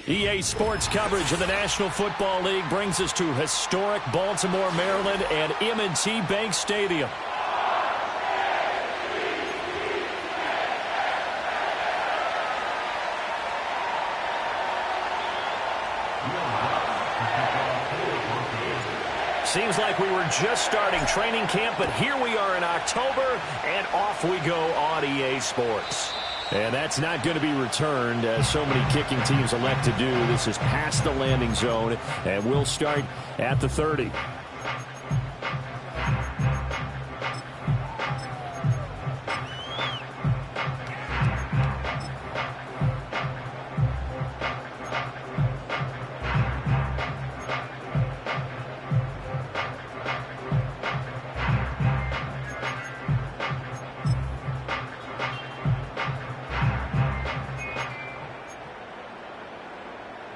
EA Sports coverage of the National Football League brings us to historic Baltimore, Maryland and M&T Bank Stadium. Seems like we were just starting training camp, but here we are in October, and off we go on EA Sports. And that's not going to be returned, as so many kicking teams elect to do. This is past the landing zone, and we'll start at the 30.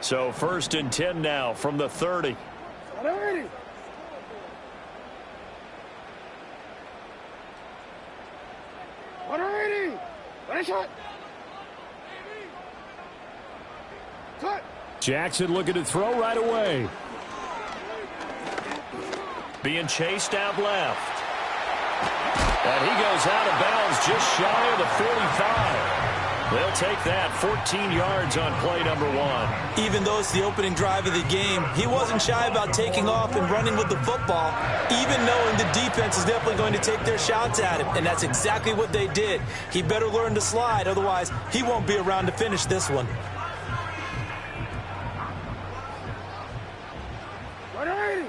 So 1st and 10 now from the 30. Ready. Ready. Ready, shot. Cut. Jackson looking to throw right away. Being chased out left. And he goes out of bounds just shy of the 45. They'll take that 14 yards on play number 1. Even though it's the opening drive of the game, he wasn't shy about taking off and running with the football, even knowing the defense is definitely going to take their shots at him, and that's exactly what they did. He better learn to slide, otherwise he won't be around to finish this one. Ready.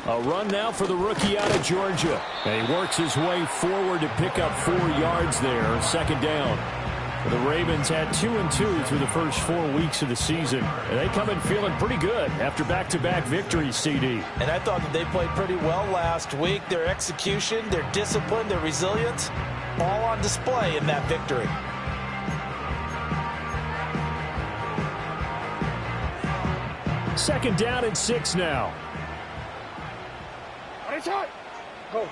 A run now for the rookie out of Georgia. And he works his way forward to pick up 4 yards there. 2nd down. The Ravens had 2-2 through the first 4 weeks of the season. And they come in feeling pretty good after back-to-back victories, CD. And I thought that they played pretty well last week. Their execution, their discipline, their resilience, all on display in that victory. Second down and 6 now. Shot. Go.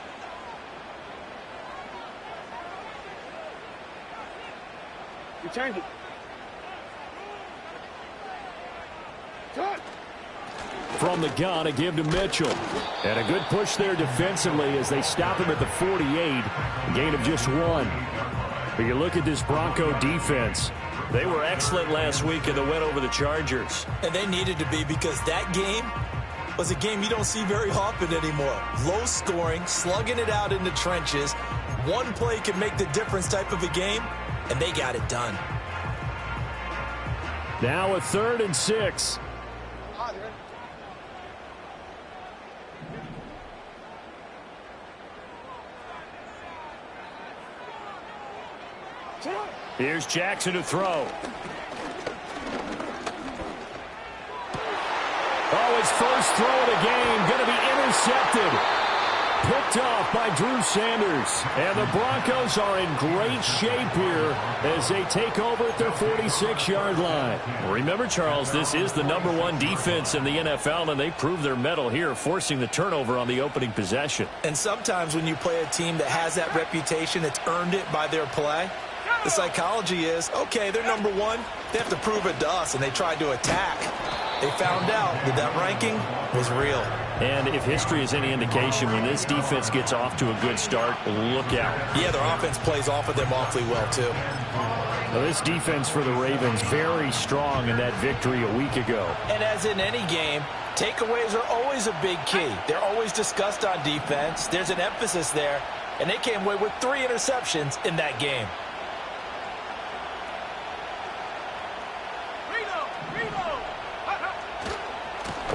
You change it. Shot. From the gun, a give to Mitchell. And a good push there defensively as they stop him at the 48. A gain of just 1. But you look at this Bronco defense. They were excellent last week in the win over the Chargers. And they needed to be, because that game was a game you don't see very often anymore. Low scoring, slugging it out in the trenches. One play can make the difference type of a game, and they got it done. Now a 3rd and 6. Here's Jackson to throw. Oh, his first throw of the game going to be intercepted. Picked off by Drew Sanders. And the Broncos are in great shape here as they take over at their 46-yard line. Remember, Charles, this is the #1 defense in the NFL, and they prove their mettle here, forcing the turnover on the opening possession. And sometimes when you play a team that has that reputation, it's earned it by their play. The psychology is, okay, they're #1. They have to prove it to us, and they tried to attack. They found out that that ranking was real. And if history is any indication, when this defense gets off to a good start, look out. Yeah, their offense plays off of them awfully well, too. Well, this defense for the Ravens, very strong in that victory a week ago. And as in any game, takeaways are always a big key. They're always discussed on defense. There's an emphasis there, and they came away with 3 interceptions in that game.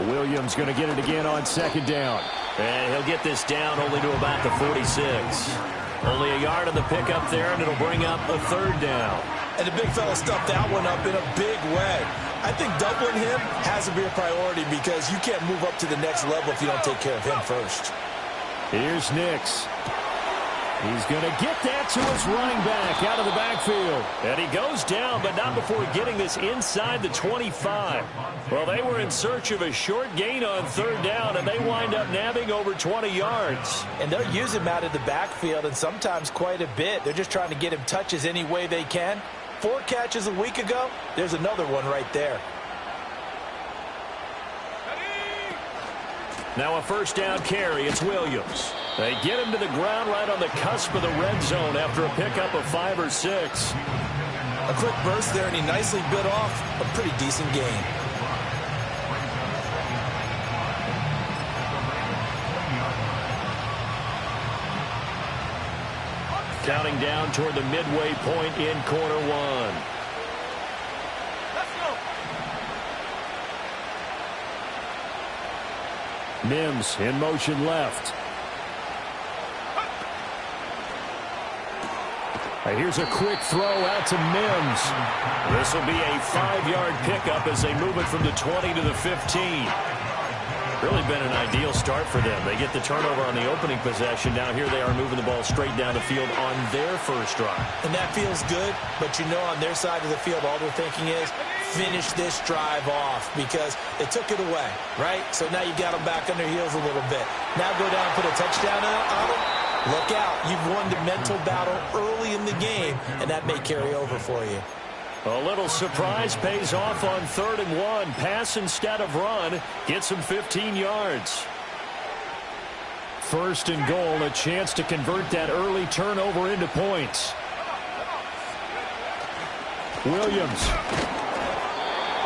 Williams going to get it again on 2nd down. And he'll get this down only to about the 46. Only a yard on the pickup there, and it'll bring up a 3rd down. And the big fella stuffed that one up in a big way. I think doubling him has to be a priority, because you can't move up to the next level if you don't take care of him first. Here's Nix. He's going to get that to his running back out of the backfield. And he goes down, but not before getting this inside the 25. Well, they were in search of a short gain on third down, and they wind up nabbing over 20 yards. And they'll use him out of the backfield, and sometimes quite a bit. They're just trying to get him touches any way they can. 4 catches a week ago, there's another one right there. Now a first down carry. It's Williams. They get him to the ground right on the cusp of the red zone after a pickup of 5 or 6. A quick burst there, and he nicely bit off a pretty decent gain. Counting down toward the midway point in quarter 1. Mims in motion left. Here's a quick throw out to Mims. This will be a 5-yard pickup as they move it from the 20 to the 15. Really been an ideal start for them. They get the turnover on the opening possession. Now here they are moving the ball straight down the field on their first drive. And that feels good, but you know on their side of the field all they're thinking is finish this drive off because they took it away, right? So now you got them back on their heels a little bit. Now go down and put a touchdown on them. Look out. You've won the mental battle early in the game, and that may carry over for you. A little surprise pays off on 3rd and 1. Pass instead of run. Gets him 15 yards. 1st and goal. A chance to convert that early turnover into points. Williams.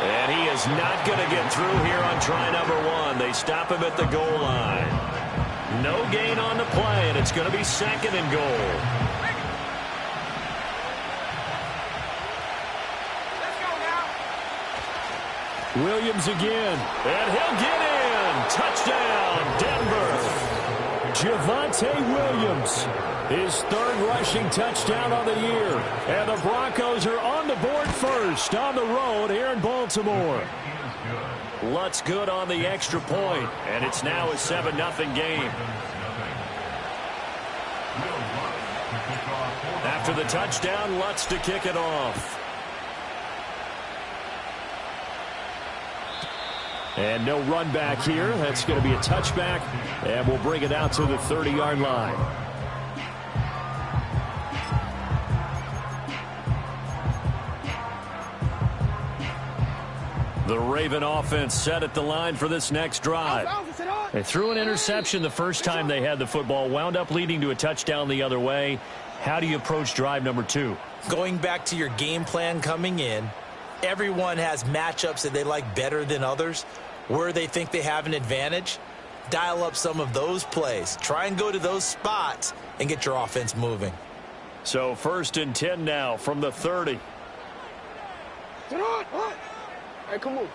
And he is not going to get through here on try number 1. They stop him at the goal line. No gain on the play, and it's going to be 2nd and goal. Williams again, and he'll get in. Touchdown, Denver. Javonte Williams, his 3rd rushing touchdown on the year. And the Broncos are on the board first on the road here in Baltimore. Lutz good on the extra point, and it's now a 7-0 game. After the touchdown, Lutz to kick it off. And no run back here. That's going to be a touchback, and we'll bring it out to the 30-yard line. The Raven offense set at the line for this next drive. They threw an interception the first time they had the football, wound up leading to a touchdown the other way. How do you approach drive number 2? Going back to your game plan coming in, everyone has matchups that they like better than others. Where they think they have an advantage, dial up some of those plays. Try and go to those spots and get your offense moving. So 1st and 10 now from the 30. Hey, come on.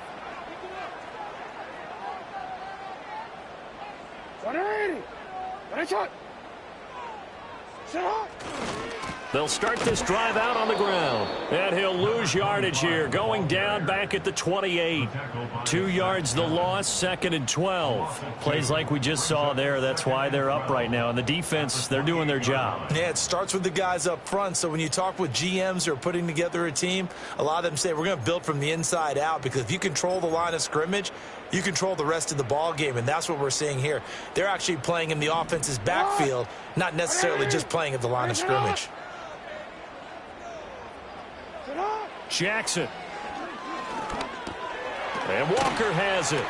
180. 1 shot. Shot. They'll start this drive out on the ground. And he'll lose yardage here. Going down back at the 28. 2 yards the loss, 2nd and 12. Plays like we just saw there. That's why they're up right now. And the defense, they're doing their job. Yeah, it starts with the guys up front. So when you talk with GMs who are putting together a team, a lot of them say we're going to build from the inside out. Because if you control the line of scrimmage, you control the rest of the ball game, and that's what we're seeing here. They're actually playing in the offense's backfield, not necessarily just playing at the line of scrimmage. Jackson. And Walker has it.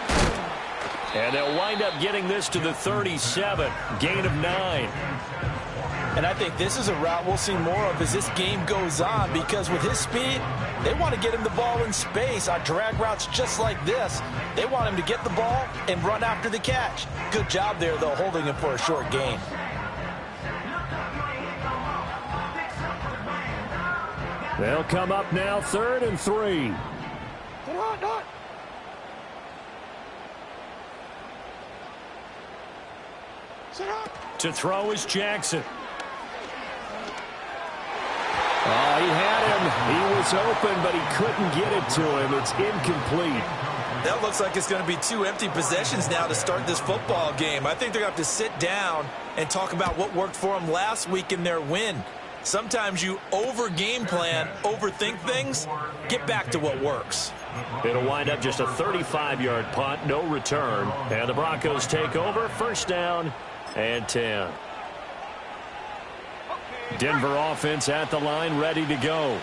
And they'll wind up getting this to the 37. Gain of 9. And I think this is a route we'll see more of as this game goes on, because with his speed, they want to get him the ball in space on drag routes just like this. They want him to get the ball and run after the catch. Good job there, though, holding him for a short gain. They'll come up now 3rd and 3. To throw is Jackson. Oh, he had him. He was open, but he couldn't get it to him. It's incomplete. That looks like it's going to be 2 empty possessions now to start this football game. I think they're going to have to sit down and talk about what worked for them last week in their win. Sometimes you over-game plan, overthink things, get back to what works. It'll wind up just a 35-yard punt, no return. And the Broncos take over, first down and 10. Denver offense at the line, ready to go.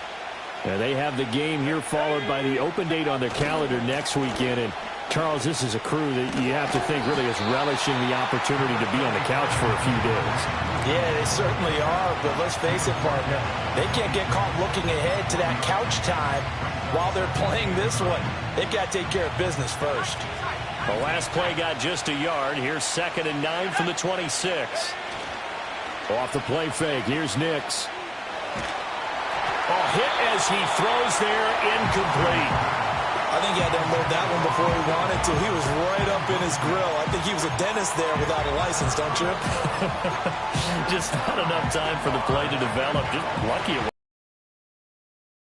And they have the game here followed by the open date on their calendar next weekend. And, Charles, this is a crew that you have to think really is relishing the opportunity to be on the couch for a few days. Yeah, they certainly are, but let's face it, partner, they can't get caught looking ahead to that couch time while they're playing this one. They've got to take care of business first. The last play got just a yard. Here's 2nd and 9 from the 26. Off the play fake, here's Nix. Oh, hit as he throws there, incomplete. I think he had to unload that one before he wanted to. He was right up in his grill. I think he was a dentist there without a license, don't you? Just not enough time for the play to develop. Just lucky it was.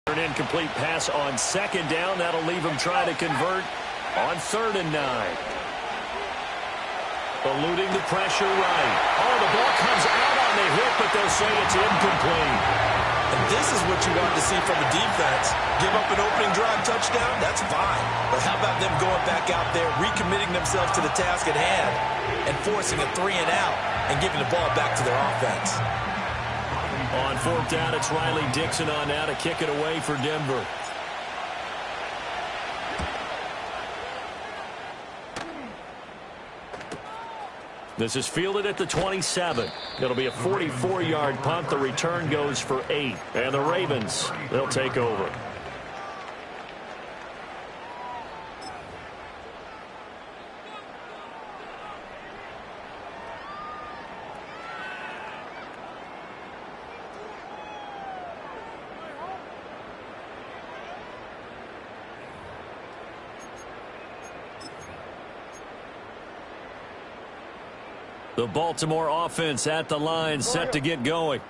An incomplete pass on 2nd down. That'll leave him trying to convert on 3rd and 9. Eluding the pressure right. Oh, the ball comes out on the hit, but they'll say it's incomplete. And this is what you want to see from the defense. Give up an opening drive touchdown, that's fine. But how about them going back out there, recommitting themselves to the task at hand, and forcing a 3 and out, and giving the ball back to their offense. On 4th down, it's Riley Dixon on now to kick it away for Denver. This is fielded at the 27. It'll be a 44-yard punt. The return goes for 8. And the Ravens, they'll take over. The Baltimore offense at the line, set to get going.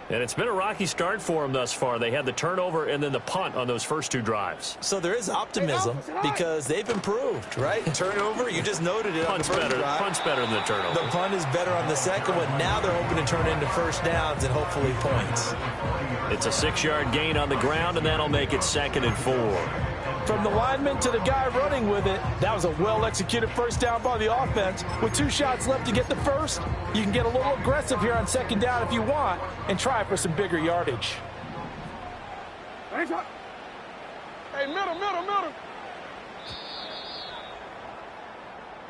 And it's been a rocky start for them thus far. They had the turnover and then the punt on those first 2 drives. So there is optimism because they've improved, right? Turnover, you just noted it. Punt's better than the turnover. The punt is better on the second one. Now they're hoping to turn into first downs and hopefully points. It's a 6-yard gain on the ground, and that'll make it 2nd and 4. From the lineman to the guy running with it, that was a well-executed first down by the offense. With 2 shots left to get the first, you can get a little aggressive here on 2nd down if you want and try for some bigger yardage. Hey, middle.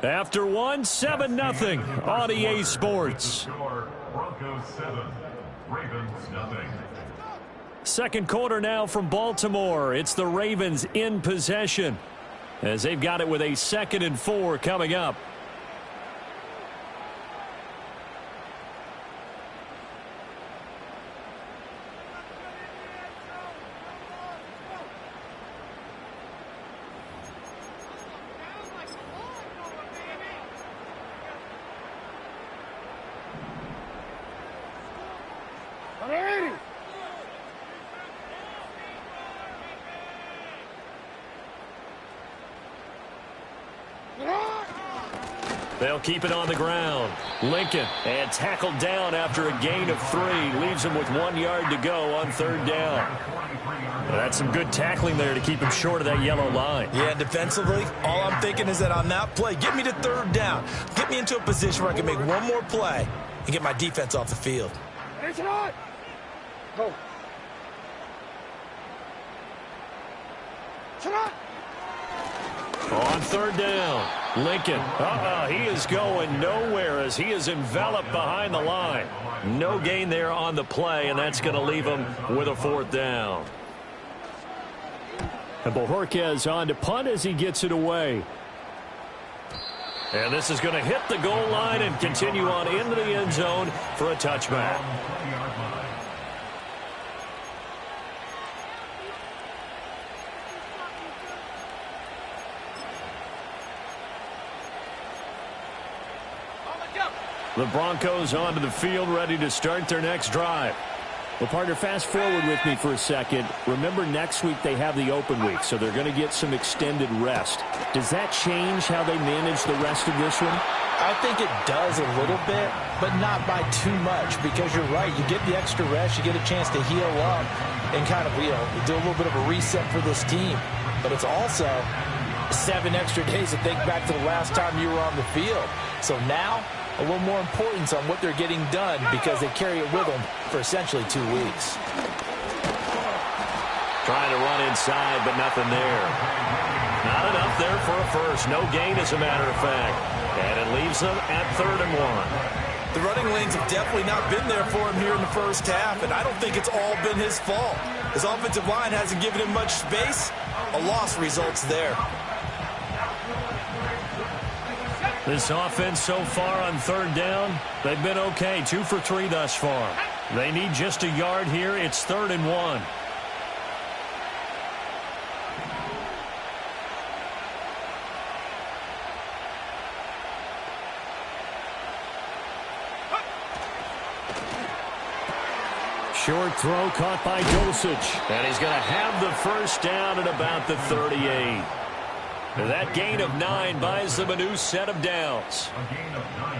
After 1, 7-0 on EA Sports. Broncos 7, Ravens nothing. Second quarter now from Baltimore. It's the Ravens in possession as they've got it with a 2nd and 4 coming up. They'll keep it on the ground. Lincoln, and tackled down after a gain of 3. Leaves him with 1 yard to go on 3rd down. That's some good tackling there to keep him short of that yellow line. Yeah, defensively, all I'm thinking is that on that play, get me to 3rd down. Get me into a position where I can make one more play and get my defense off the field. Go. On 3rd down, Lincoln. He is going nowhere as he is enveloped behind the line. No gain there on the play, and that's going to leave him with a 4th down. And Bojorquez on to punt as he gets it away. And this is going to hit the goal line and continue on into the end zone for a touchback. The Broncos onto the field, ready to start their next drive. Well, partner, fast forward with me for a second. Remember, next week they have the open week, so they're going to get some extended rest. Does that change how they manage the rest of this one? I think it does a little bit, but not by too much, because you're right. You get the extra rest, you get a chance to heal up and kind of, do a little bit of a reset for this team. But it's also 7 extra days to think back to the last time you were on the field. So now, a little more importance on what they're getting done because they carry it with them for essentially 2 weeks. Trying to run inside, but nothing there. Not enough there for a first. No gain, as a matter of fact. And it leaves them at 3rd and 1. The running lanes have definitely not been there for him here in the first half, and I don't think it's all been his fault. His offensive line hasn't given him much space. A loss results there. This offense so far on 3rd down, they've been okay. 2 for 3 thus far. They need just a yard here. It's 3rd and 1. Short throw caught by Dulcich. And he's going to have the first down at about the 38. That gain of 9 buys them a new set of downs.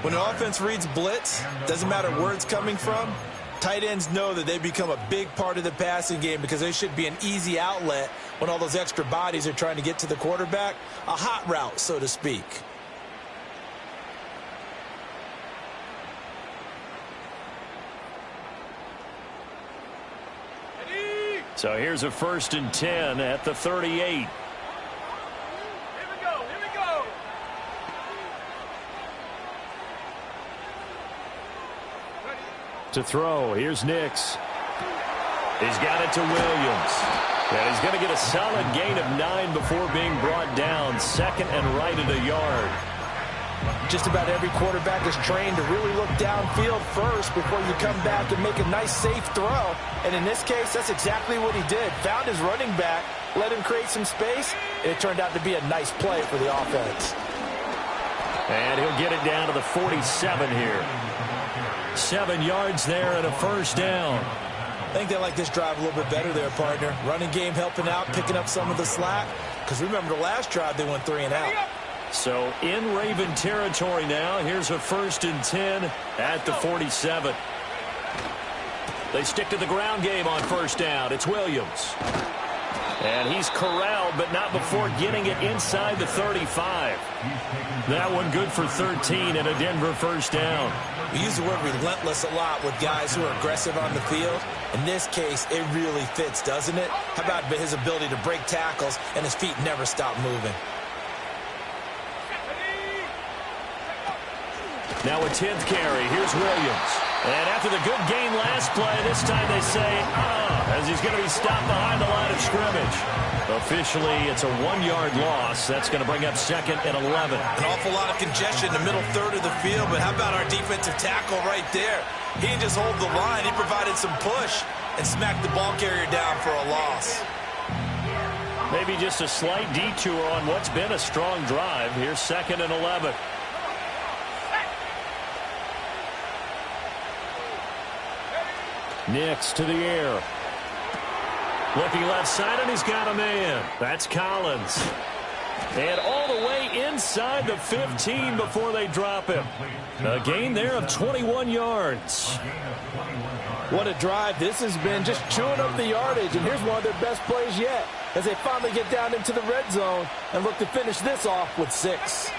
When an offense reads blitz, doesn't matter where it's coming from, tight ends know that they become a big part of the passing game because they should be an easy outlet when all those extra bodies are trying to get to the quarterback. A hot route, so to speak. So here's a 1st and 10 at the 38. To throw, here's Nix. He's got it to Williams. And he's going to get a solid gain of 9 before being brought down. 2nd and right at a yard. Just about every quarterback is trained to really look downfield first before you come back and make a nice, safe throw. And in this case, that's exactly what he did. Found his running back, let him create some space, and it turned out to be a nice play for the offense. And he'll get it down to the 47 here. 7 yards there and a first down. I think they like this drive a little bit better there, partner. Running game helping out, picking up some of the slack. Because remember, the last drive, they went 3 and out. So in Raven territory now. Here's a 1st and 10 at the 47. They stick to the ground game on first down. It's Williams. And he's corralled, but not before getting it inside the 35. That one good for 13 and a Denver first down. We use the word relentless a lot with guys who are aggressive on the field. In this case, it really fits, doesn't it? How about his ability to break tackles and his feet never stop moving? Now a 10th carry. Here's Williams. And after the good gain last play, this time they say, as he's going to be stopped behind the line of scrimmage. Officially, it's a 1-yard loss. That's going to bring up 2nd and 11. An awful lot of congestion in the middle third of the field, but how about our defensive tackle right there? He didn't just hold the line. He provided some push and smacked the ball carrier down for a loss. Maybe just a slight detour on what's been a strong drive. Here's 2nd and 11. Nix to the air. Looking left side, and he's got a man. That's Collins. And all the way inside the 15 before they drop him. A gain there of 21 yards. What a drive this has been, just chewing up the yardage. And here's one of their best plays yet as they finally get down into the red zone and look to finish this off with 6.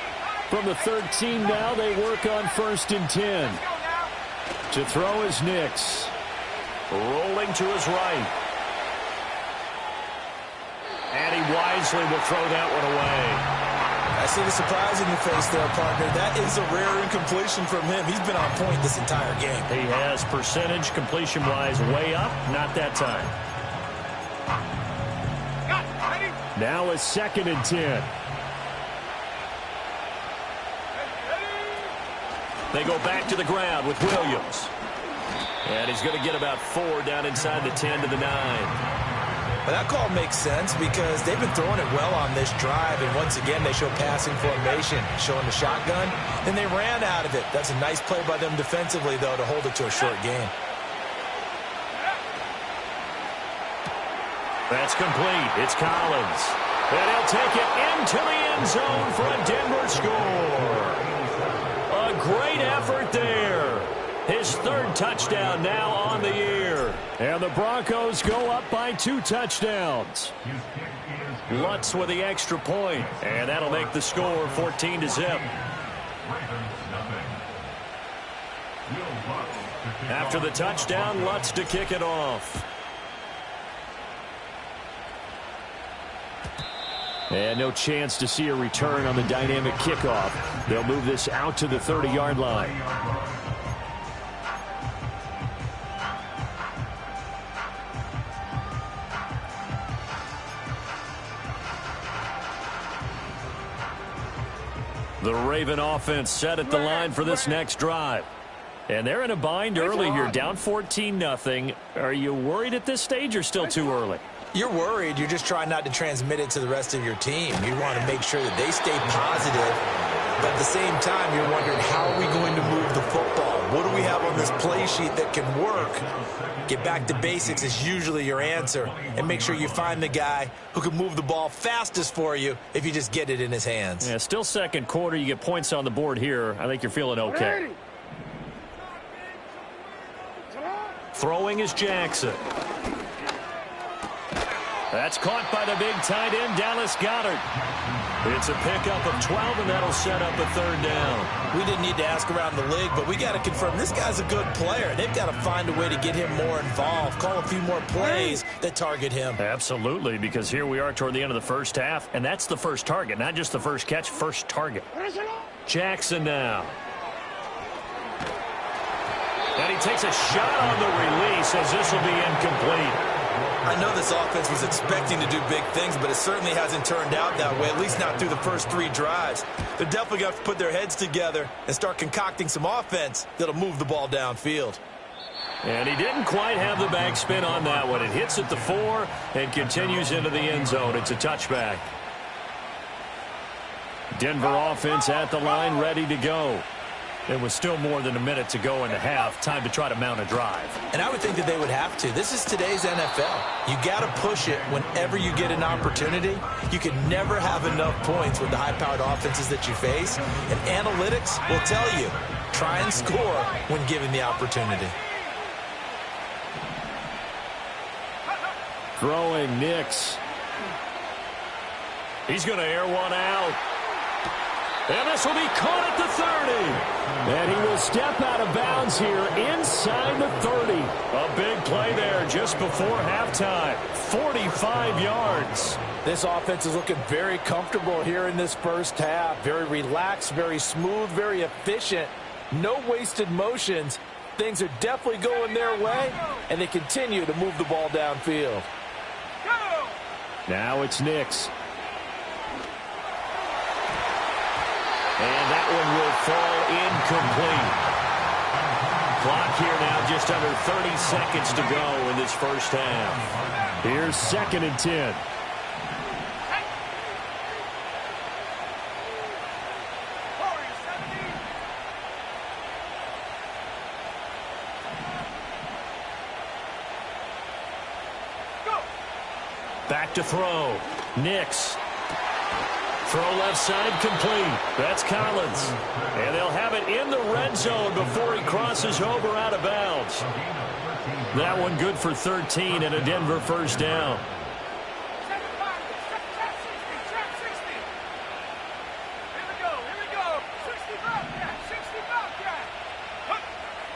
From the 13 now, they work on 1st and 10. To throw is Nix. Rolling to his right. And he wisely will throw that one away. I see the surprise in your face there, partner. That is a rare incompletion from him. He's been on point this entire game. He has percentage completion-wise way up. Not that time. Now a 2nd and 10. They go back to the ground with Williams. And he's going to get about 4 down inside the 10 to the 9. Well, that call makes sense because they've been throwing it well on this drive, and once again they show passing formation, showing the shotgun, and they ran out of it. That's a nice play by them defensively, though, to hold it to a short gain. That's complete. It's Collins. And he'll take it into the end zone for a Denver score. A great effort there. His third touchdown now on the year. And the Broncos go up by 2 touchdowns. Lutz with the extra point. And that'll make the score 14-0. After the touchdown, Lutz to kick it off. And no chance to see a return on the dynamic kickoff. They'll move this out to the 30-yard line. The Raven offense set at the line for this next drive. And they're in a bind early here, down 14-0. Are you worried at this stage or still too early? You're worried. You're just trying not to transmit it to the rest of your team. You want to make sure that they stay positive. But at the same time, you're wondering, how are we going to move the football? What do we have on this play sheet that can work? Get back to basics is usually your answer. And make sure you find the guy who can move the ball fastest for you if you just get it in his hands. Yeah, still second quarter. You get points on the board here. I think you're feeling okay. Throwing is Jackson. That's caught by the big tight end, Dallas Goedert. It's a pickup of 12, and that'll set up a third down. We didn't need to ask around the league, but we got to confirm this guy's a good player. They've got to find a way to get him more involved, call a few more plays that target him. Absolutely, because here we are toward the end of the first half, and that's the first target, not just the first catch, first target. Jackson now. And he takes a shot on the release as this will be incomplete. I know this offense was expecting to do big things, but it certainly hasn't turned out that way, at least not through the first 3 drives. They're definitely going to put their heads together and start concocting some offense that'll move the ball downfield. And he didn't quite have the backspin on that one. It hits at the 4 and continues into the end zone. It's a touchback. Denver offense at the line, ready to go. It was still more than a minute to go in the half. Time to try to mount a drive. And I would think that they would have to. This is today's NFL. You got to push it whenever you get an opportunity. You can never have enough points with the high-powered offenses that you face. And analytics will tell you, try and score when given the opportunity. Throwing Nix. He's going to air one out. And this will be caught at the 30. And he will step out of bounds here inside the 30. A big play there just before halftime. 45 yards. This offense is looking very comfortable here in this first half. Very relaxed, very smooth, very efficient. No wasted motions. Things are definitely going their way, and they continue to move the ball downfield. Now it's Nix. And that one will fall incomplete. Clock here now just under 30 seconds to go in this first half. Here's 2nd and 10. Back to throw. Nix. Throw left side complete. That's Collins. And they'll have it in the red zone before he crosses over out of bounds. That one good for 13 and a Denver first down.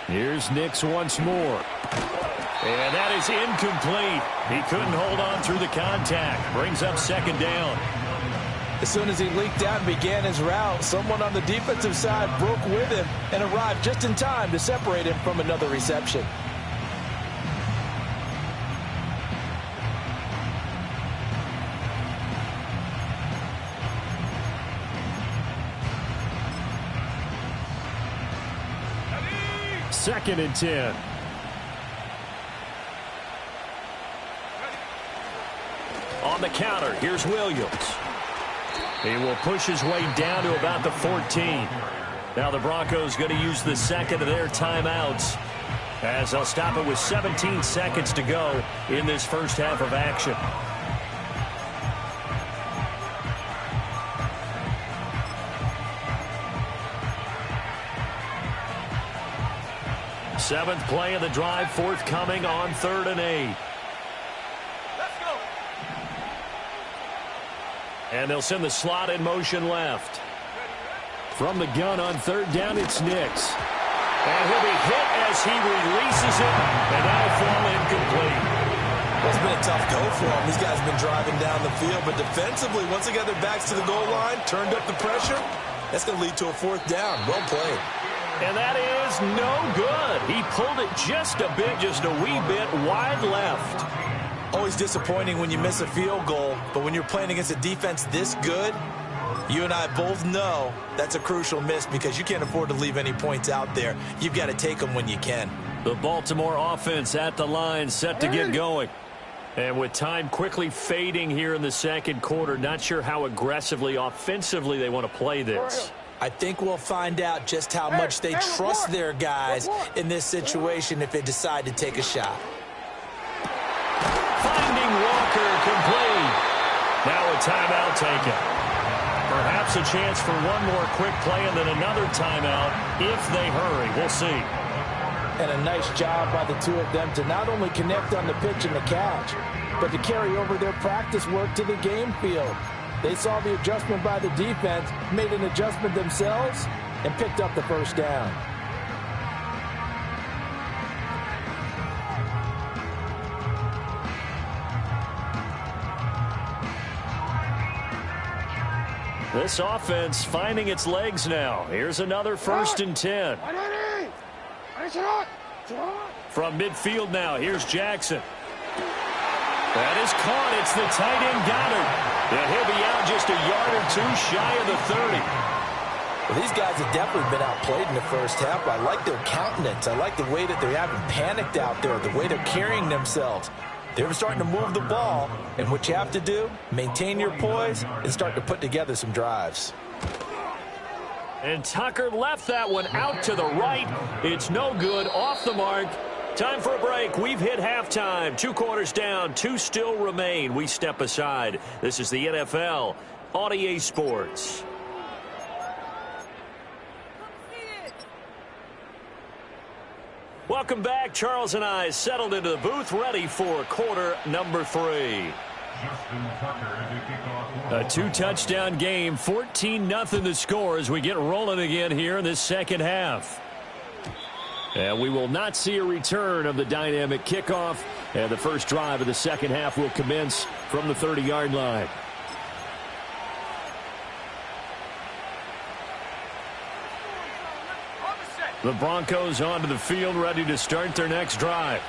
Here's Nix once more. And that is incomplete. He couldn't hold on through the contact. Brings up 2nd down. As soon as he leaked out and began his route, someone on the defensive side broke with him and arrived just in time to separate him from another reception. Second and 10. On the counter, here's Williams. He will push his way down to about the 14. Now the Broncos going to use the second of their timeouts as they'll stop it with 17 seconds to go in this first half of action. Seventh play of the drive forthcoming on 3rd and 8. Let's go. And they'll send the slot in motion left. From the gun on 3rd down, it's Nix. And he'll be hit as he releases it, and that'll fall incomplete. Well, it's been a tough go for him. These guys have been driving down the field, but defensively, once they got their backs to the goal line, turned up the pressure, that's going to lead to a 4th down. Well played. And that is no good. He pulled it just a bit, just a wee bit wide left. Always disappointing when you miss a field goal, but when you're playing against a defense this good, you and I both know that's a crucial miss because you can't afford to leave any points out there. You've got to take them when you can. The Baltimore offense at the line, set to get going. And with time quickly fading here in the second quarter, not sure how aggressively, offensively they want to play this. I think we'll find out just how much they trust their guys in this situation if they decide to take a shot. Finding Walker complete. Now a timeout taken. Perhaps a chance for one more quick play and then another timeout if they hurry. We'll see. And a nice job by the two of them to not only connect on the pitch and the catch, but to carry over their practice work to the game field. They saw the adjustment by the defense, made an adjustment themselves, and picked up the 1st down. This offense finding its legs now. Here's another 1st and 10. From midfield now, here's Jackson. That is caught. It's the tight end Goddard. And he'll be out just a yard or two shy of the 30. Well, these guys have definitely been outplayed in the first half. I like their countenance. I like the way that they haven't panicked out there, the way they're carrying themselves. They're starting to move the ball, and what you have to do, maintain your poise and start to put together some drives. And Tucker left that one out to the right. It's no good, off the mark. Time for a break. We've hit halftime. 2 quarters down, 2 still remain. We step aside. This is the NFL on EA Sports. Welcome back. Charles and I settled into the booth, ready for quarter number 3. A 2-touchdown game, 14-0 the score as we get rolling again here in this second half. And we will not see a return of the dynamic kickoff, and the first drive of the second half will commence from the 30-yard line. The Broncos onto the field, ready to start their next drive.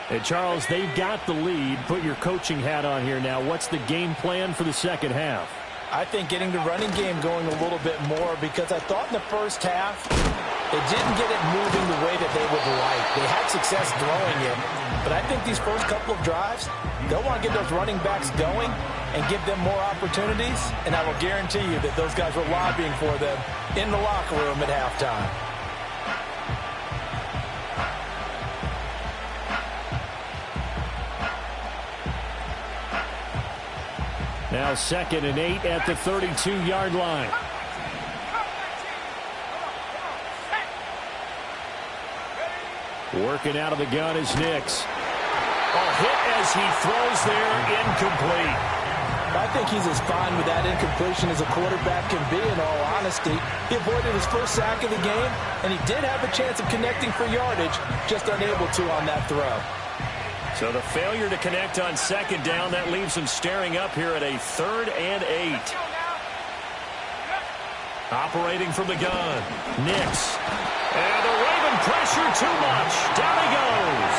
And Charles, they've got the lead. Put your coaching hat on here now. What's the game plan for the second half? I think getting the running game going a little bit more, because I thought in the first half they didn't get it moving the way that they would like. They had success throwing it, but I think these first couple of drives, they'll want to get those running backs going and give them more opportunities, and I will guarantee you that those guys were lobbying for them in the locker room at halftime. Now 2nd and 8 at the 32-yard line. Working out of the gun is Nix. A hit as he throws there, incomplete. I think he's as fine with that incompletion as a quarterback can be, in all honesty. He avoided his first sack of the game, and he did have a chance of connecting for yardage, just unable to on that throw. So the failure to connect on 2nd down, that leaves him staring up here at a 3rd and 8. Operating from the gun, Nix. And the Raven pressure too much. Down he goes.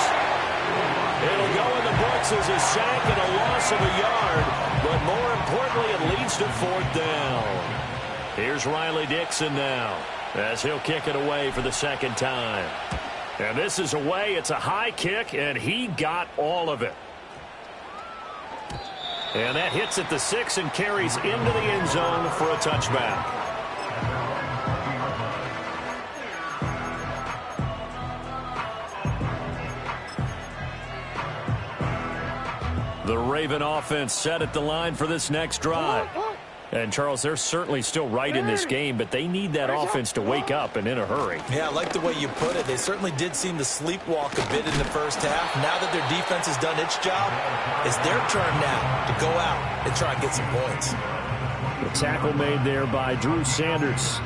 It'll go in the books as a sack and a loss of a yard, but more importantly, it leads to 4th down. Here's Riley Dixon now as he'll kick it away for the 2nd time. And this is away. It's a high kick, and he got all of it. And that hits at the 6 and carries into the end zone for a touchback. The Raven offense set at the line for this next drive. And, Charles, they're certainly still right in this game, but they need that offense to wake up and in a hurry. Yeah, I like the way you put it. They certainly did seem to sleepwalk a bit in the first half. Now that their defense has done its job, it's their turn now to go out and try and get some points. The tackle made there by Drew Sanders.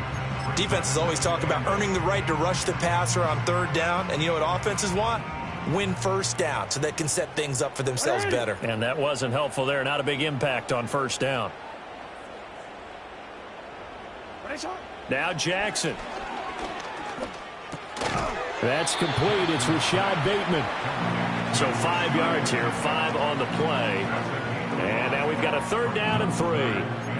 Defenses always talk about earning the right to rush the passer on third down, and you know what offenses want? Win first down so they can set things up for themselves better. And that wasn't helpful there. Not a big impact on first down. Now Jackson. That's complete. It's Rashad Bateman. So 5 yards here, 5 on the play. And now we've got a third down and 3.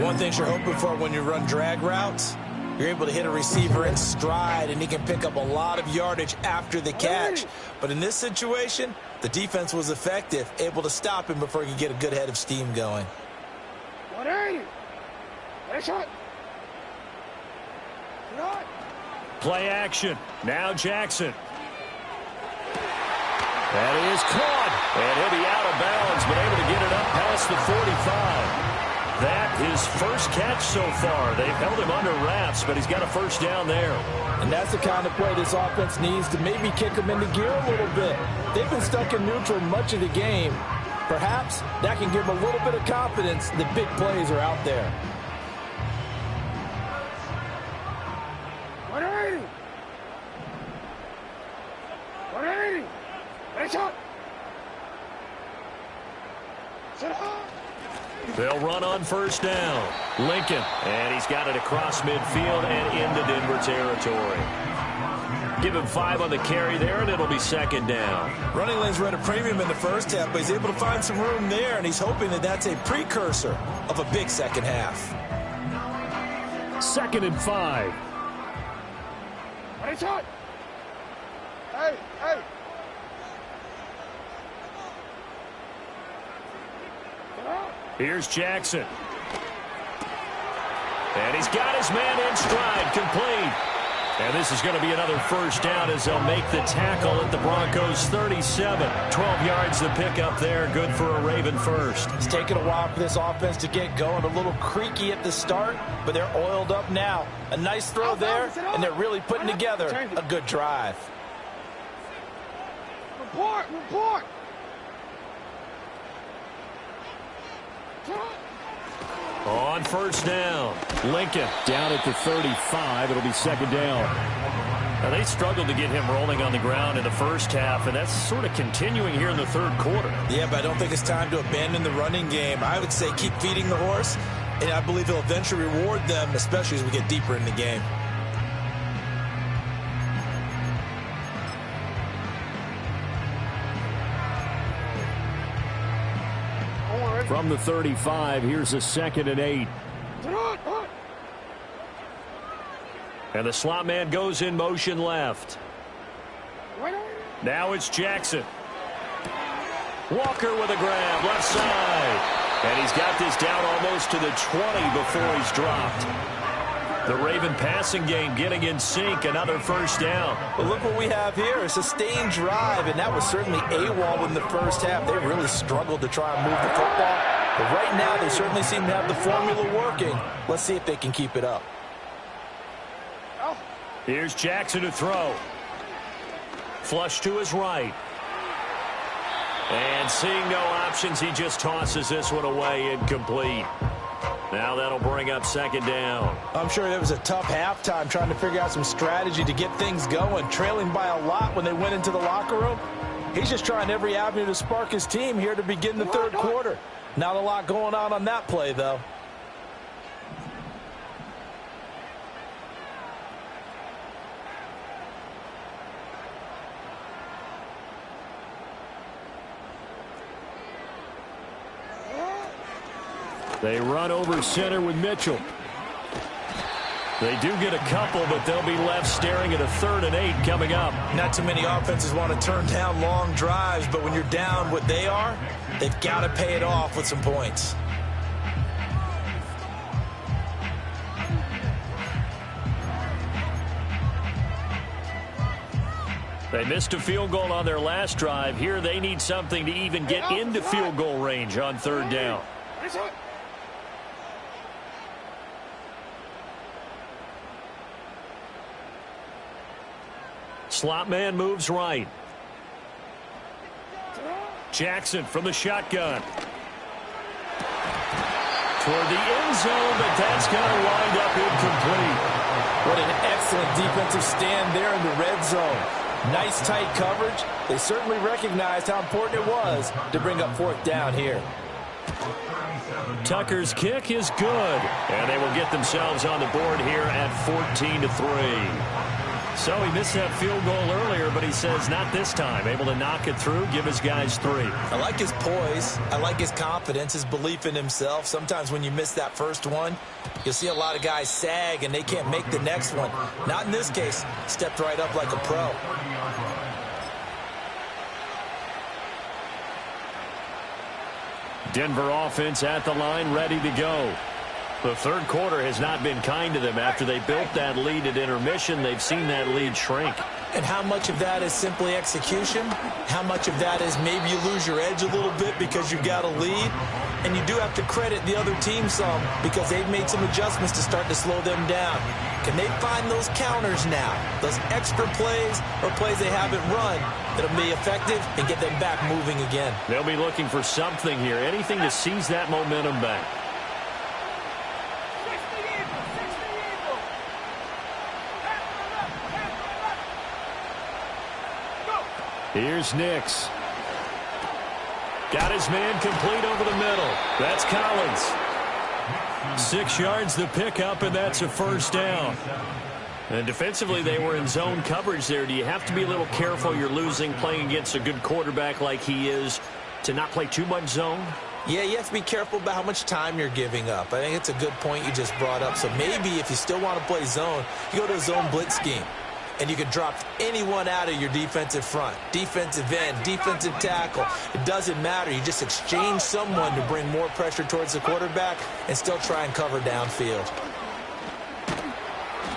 One thing you're hoping for when you run drag routes, you're able to hit a receiver in stride, and he can pick up a lot of yardage after the catch. But in this situation, the defense was effective, able to stop him before he could get a good head of steam going. Play action. Now Jackson. That is caught. And he'll be out of bounds, but able to get it up past the 45. That his first catch so far. They've held him under wraps, but he's got a first down there. And that's the kind of play this offense needs to maybe kick them into gear a little bit. They've been stuck in neutral much of the game. Perhaps that can give them a little bit of confidence that big plays are out there. They'll run on first down. Lincoln, and he's got it across midfield and into Denver territory. Give him 5 on the carry there, and it'll be second down. Running lanes were at a premium in the first half, but he's able to find some room there, and he's hoping that that's a precursor of a big second half. 2nd and 5. Hey, hey. Here's Jackson. And he's got his man in stride, complete. And this is going to be another first down as they'll make the tackle at the Broncos 37. 12 yards to pick up there. Good for a Raven first. It's taken a while for this offense to get going. A little creaky at the start, but they're oiled up now. A nice throw there, and they're really putting together a good drive. Report. On first down, Lincoln down at the 35. It'll be second down. Now, they struggled to get him rolling on the ground in the first half, and that's sort of continuing here in the third quarter. Yeah, but I don't think it's time to abandon the running game. I would say keep feeding the horse, and I believe he'll eventually reward them, especially as we get deeper in the game. From the 35, here's a 2nd and 8. And the slot man goes in motion left. Now it's Jackson. Walker with a grab, left side. And he's got this down almost to the 20 before he's dropped. The Raven passing game getting in sync, another first down. But look what we have here, a sustained drive, and that was certainly AWOL in the first half. They really struggled to try and move the football. But right now, they certainly seem to have the formula working. Let's see if they can keep it up. Here's Jackson to throw. Flush to his right. And seeing no options, he just tosses this one away, incomplete. Now that'll bring up second down. I'm sure it was a tough halftime trying to figure out some strategy to get things going, trailing by a lot when they went into the locker room. He's just trying every avenue to spark his team here to begin the third quarter. Not a lot going on that play, though. They run over center with Mitchell. They do get a couple, but they'll be left staring at a 3rd and 8 coming up. Not too many offenses want to turn down long drives, but when you're down what they are, they've got to pay it off with some points. They missed a field goal on their last drive. Here they need something to even get into field goal range on 3rd down. Slot man moves right. Jackson from the shotgun. Toward the end zone, but that's going to wind up incomplete. What an excellent defensive stand there in the red zone. Nice tight coverage. They certainly recognized how important it was to bring up fourth down here. Tucker's kick is good, and they will get themselves on the board here at 14-3. So he missed that field goal earlier, but he says not this time. Able to knock it through, give his guys 3. I like his poise. I like his confidence, his belief in himself. Sometimes when you miss that first one, you'll see a lot of guys sag, and they can't make the next one. Not in this case. Stepped right up like a pro. Denver offense at the line, ready to go. The third quarter has not been kind to them. After they built that lead at intermission, they've seen that lead shrink. And how much of that is simply execution? How much of that is maybe you lose your edge a little bit because you've got a lead? And you do have to credit the other team some because they've made some adjustments to start to slow them down. Can they find those counters now? Those extra plays or plays they haven't run that'll be effective and get them back moving again? They'll be looking for something here. Anything to seize that momentum back. Here's Nix. Got his man complete over the middle. That's Collins. 6 yards the pickup, and that's a first down. And defensively, they were in zone coverage there. Do you have to be a little careful you're losing playing against a good quarterback like he is to not play too much zone? Yeah, you have to be careful about how much time you're giving up. I think it's a good point you just brought up. So maybe if you still want to play zone, you go to a zone blitz scheme. And you can drop anyone out of your defensive front, defensive end, defensive tackle. It doesn't matter. You just exchange someone to bring more pressure towards the quarterback and still try and cover downfield.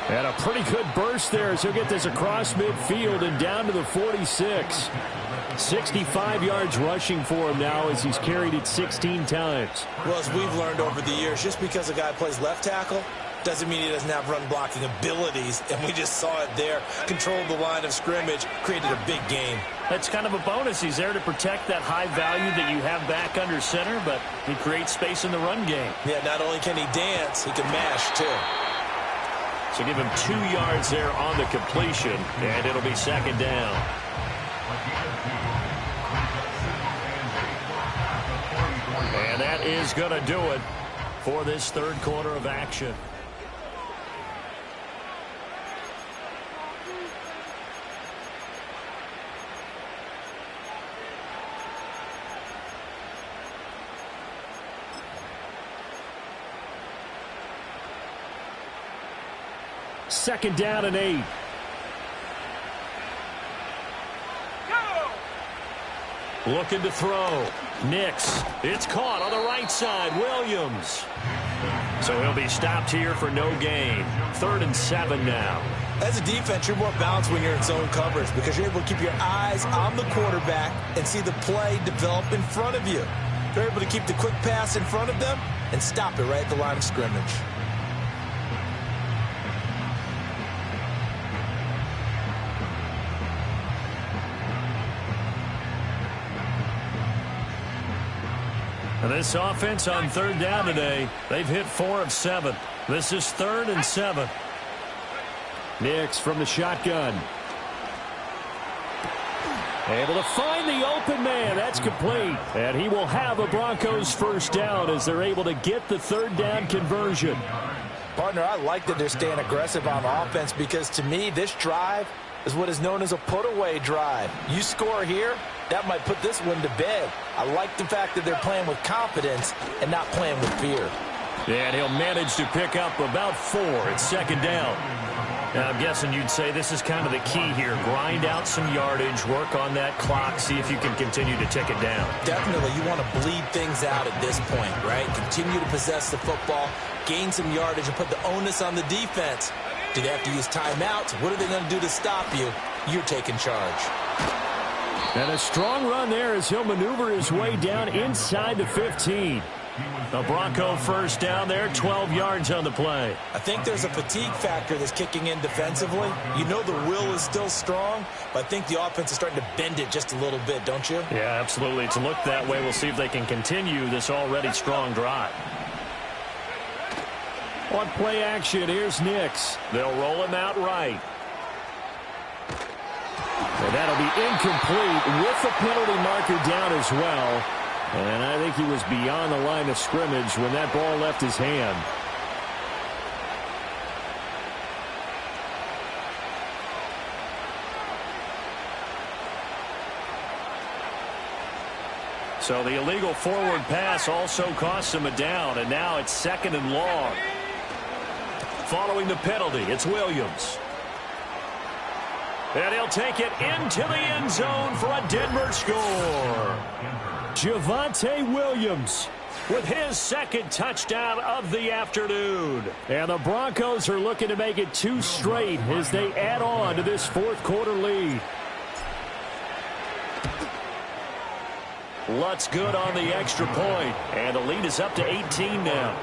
And a pretty good burst there as he'll get this across midfield and down to the 46. 65 yards rushing for him now as he's carried it 16 times. Well, as we've learned over the years, just because a guy plays left tackle doesn't mean he doesn't have run-blocking abilities, and we just saw it there. Controlled the line of scrimmage, created a big game. That's kind of a bonus. He's there to protect that high value that you have back under center, but he creates space in the run game. Yeah, not only can he dance, he can mash, too. So give him 2 yards there on the completion, and it'll be second down. And that is going to do it for this third quarter of action. Second down and 8. Looking to throw. Nix. It's caught on the right side. Williams. So he'll be stopped here for no gain. 3rd and 7 now. As a defense, you're more balanced when you're in zone coverage because you're able to keep your eyes on the quarterback and see the play develop in front of you. They're able to keep the quick pass in front of them and stop it right at the line of scrimmage. And this offense on 3rd down today, they've hit 4 of 7. This is 3rd and 7. Nix from the shotgun. Able to find the open man. That's complete. And he will have a Broncos first down as they're able to get the 3rd down conversion. Partner, I like that they're staying aggressive on offense because to me, this drive is what is known as a put-away drive. You score here, that might put this one to bed. I like the fact that they're playing with confidence and not playing with fear. And he'll manage to pick up about 4 at 2nd down. Now, I'm guessing you'd say this is kind of the key here. Grind out some yardage, work on that clock, see if you can continue to tick it down. Definitely. You want to bleed things out at this point, right? Continue to possess the football, gain some yardage, and put the onus on the defense. Do they have to use timeouts? What are they going to do to stop you? You're taking charge. And a strong run there as he'll maneuver his way down inside the 15. The Bronco first down there, 12 yards on the play. I think there's a fatigue factor that's kicking in defensively. You know the will is still strong, but I think the offense is starting to bend it just a little bit, don't you? Yeah, absolutely. It's looked that way. We'll see if they can continue this already strong drive. On play action, here's Nix. They'll roll him out right. And that'll be incomplete with the penalty marker down as well. And I think he was beyond the line of scrimmage when that ball left his hand. So the illegal forward pass also costs him a down, and now it's 2nd and long. Following the penalty, it's Williams. And he'll take it into the end zone for a Denver score. Javonte Williams with his 2nd touchdown of the afternoon. And the Broncos are looking to make it 2 straight as they add on to this 4th quarter lead. Lutz good on the extra point, and the lead is up to 18 now.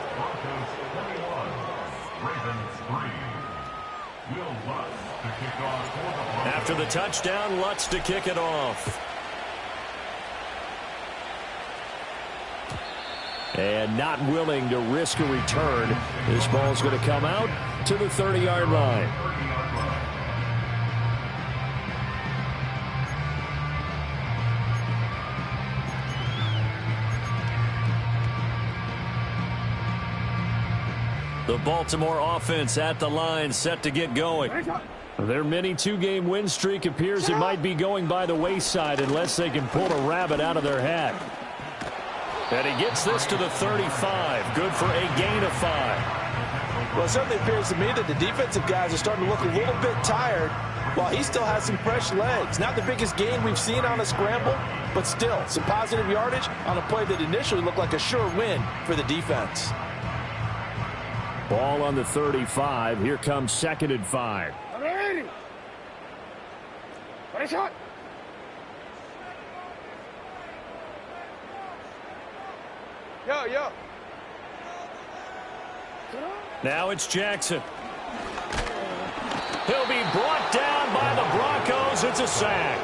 After the touchdown, Lutz to kick it off. And not willing to risk a return. This ball's going to come out to the 30-yard line. The Baltimore offense at the line, set to get going. Their mini 2-game win streak appears it might be going by the wayside unless they can pull a rabbit out of their hat. And he gets this to the 35. Good for a gain of 5. Well, it certainly appears to me that the defensive guys are starting to look a little bit tired while he still has some fresh legs. Not the biggest gain we've seen on a scramble, but still some positive yardage on a play that initially looked like a sure win for the defense. Ball on the 35. Here comes 2nd and 5. Yo. Now it's Jackson. He'll be brought down by the Broncos. It's a sack.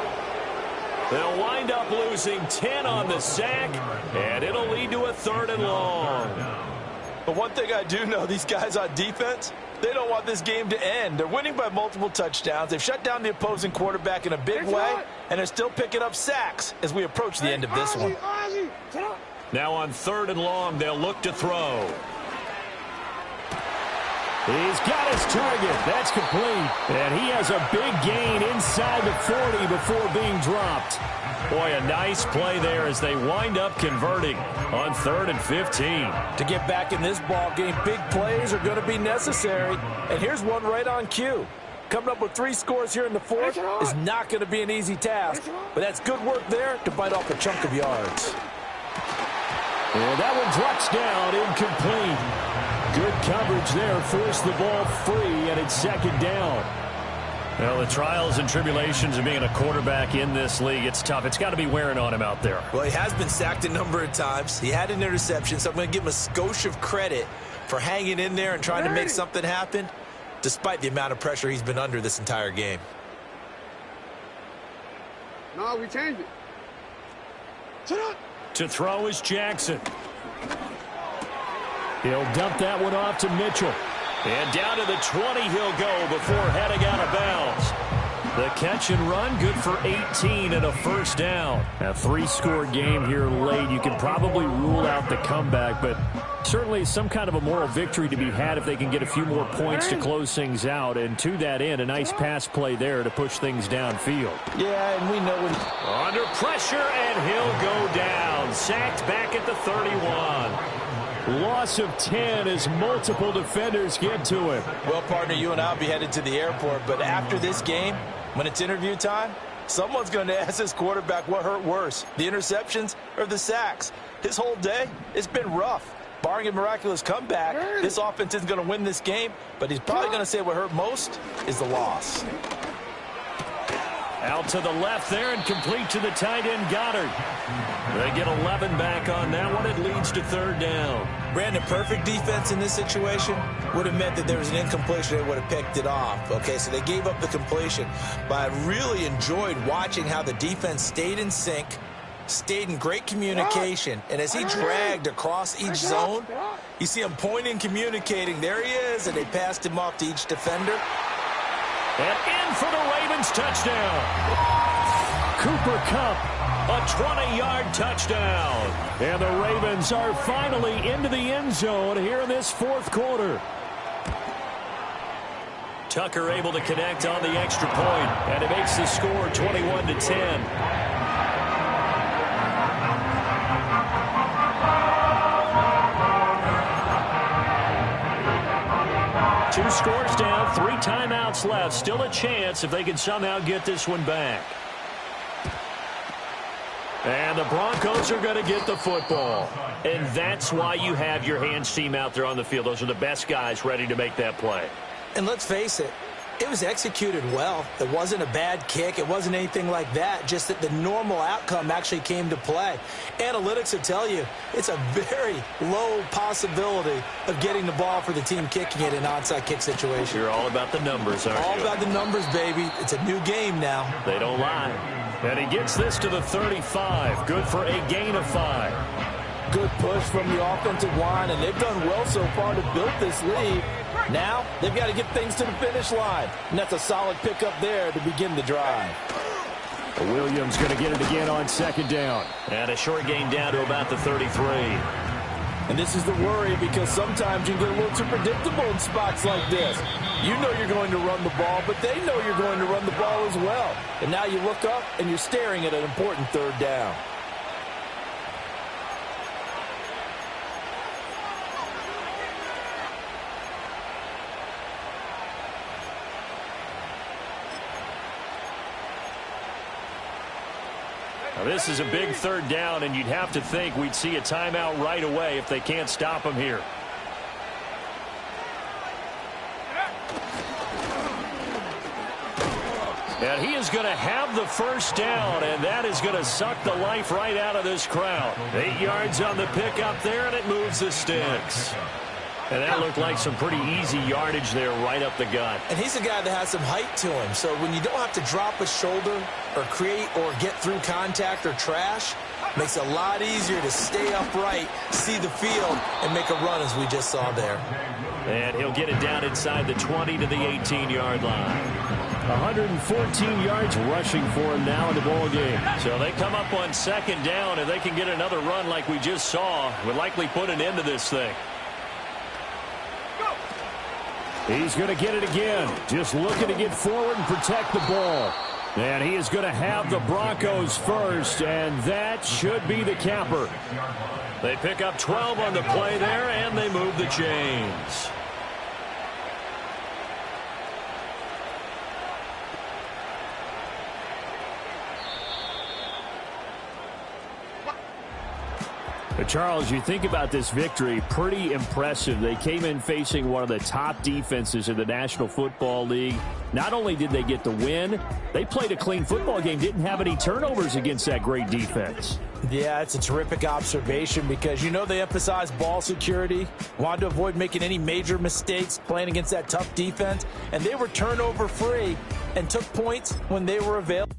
They'll wind up losing 10 on the sack, and it'll lead to a 3rd and long. But one thing I do know, these guys on defense, they don't want this game to end. They're winning by multiple touchdowns. They've shut down the opposing quarterback in a big way, and they're still picking up sacks as we approach the end of this one. Now on 3rd and long, they'll look to throw. He's got his target. That's complete. And he has a big gain inside the 40 before being dropped. Boy, a nice play there as they wind up converting on 3rd and 15. To get back in this ball game, big plays are going to be necessary. And here's one right on cue. Coming up with 3 scores here in the 4th is not going to be an easy task. But that's good work there to bite off a chunk of yards. And that one drops down, incomplete. Good coverage there, forced the ball free, and it's 2nd down. Well, the trials and tribulations of being a quarterback in this league, it's tough. It's got to be wearing on him out there. Well, he has been sacked a number of times. He had an interception, so I'm going to give him a skosh of credit for hanging in there and trying to make something happen, despite the amount of pressure he's been under this entire game. No, we changed it. To throw is Jackson. He'll dump that one off to Mitchell. And down to the 20 he'll go before heading out of bounds. The catch and run, good for 18 and a 1st down. A 3-score game here late. You can probably rule out the comeback, but certainly some kind of a moral victory to be had if they can get a few more points to close things out. And to that end, a nice pass play there to push things downfield. Yeah, and we know when... Under pressure, and he'll go down. Sacked back at the 31. Loss of 10 as multiple defenders get to him. Well, partner, you and I will be headed to the airport, but after this game, when it's interview time, someone's going to ask this quarterback what hurt worse, the interceptions or the sacks. His whole day, it's been rough. Barring a miraculous comeback, this offense isn't going to win this game, but he's probably going to say what hurt most is the loss. Out to the left there and complete to the tight end, Goddard. They get 11 back on that one. It leads to third down. Brandon, perfect defense in this situation would have meant that there was an incompletion. They would have picked it off. Okay, so they gave up the completion. But I really enjoyed watching how the defense stayed in sync, stayed in great communication. And as he dragged across each zone, you see him pointing, communicating. There he is, and they passed him off to each defender. And in for the Ravens touchdown. Cooper Kupp, a 20-yard touchdown. And the Ravens are finally into the end zone here in this fourth quarter. Tucker able to connect on the extra point, and it makes the score 21-10. Two scores down, 3 timeouts left. Still a chance if they can somehow get this one back. And the Broncos are going to get the football. And that's why you have your hands team out there on the field. Those are the best guys ready to make that play. And let's face it, it was executed well. It wasn't a bad kick. It wasn't anything like that. Just that the normal outcome actually came to play. Analytics will tell you it's a very low possibility of getting the ball for the team kicking it in an onside kick situation. You're all about the numbers, aren't you? All about the numbers, baby. It's a new game now. They don't lie. And he gets this to the 35. Good for a gain of 5. Good push from the offensive line, and they've done well so far to build this lead. Now, they've got to get things to the finish line, and that's a solid pickup there to begin the drive. Williams going to get it again on second down. And a short gain down to about the 33. And this is the worry because sometimes you can get a little too predictable in spots like this. You know you're going to run the ball, but they know you're going to run the ball as well. And now you look up, and you're staring at an important third down. Now, this is a big third down, and you'd have to think we'd see a timeout right away if they can't stop him here. And he is going to have the first down, and that is going to suck the life right out of this crowd. 8 yards on the pickup there, and it moves the sticks. And that looked like some pretty easy yardage there right up the gut. And he's a guy that has some height to him. So when you don't have to drop a shoulder or create or get through contact or trash, makes it a lot easier to stay upright, see the field, and make a run as we just saw there. And he'll get it down inside the 20 to the 18-yard line. 114 yards rushing for him now in the ball game. So they come up on second down, and they can get another run like we just saw. Would likely put an end to this thing. He's going to get it again. Just looking to get forward and protect the ball. And he is going to have the Broncos first, and that should be the capper. They pick up 12 on the play there, and they move the chains. But Charles, you think about this victory, pretty impressive. They came in facing one of the top defenses in the National Football League. Not only did they get the win, they played a clean football game, didn't have any turnovers against that great defense. Yeah, it's a terrific observation because, you know, they emphasize ball security, wanted to avoid making any major mistakes playing against that tough defense, and they were turnover free and took points when they were available.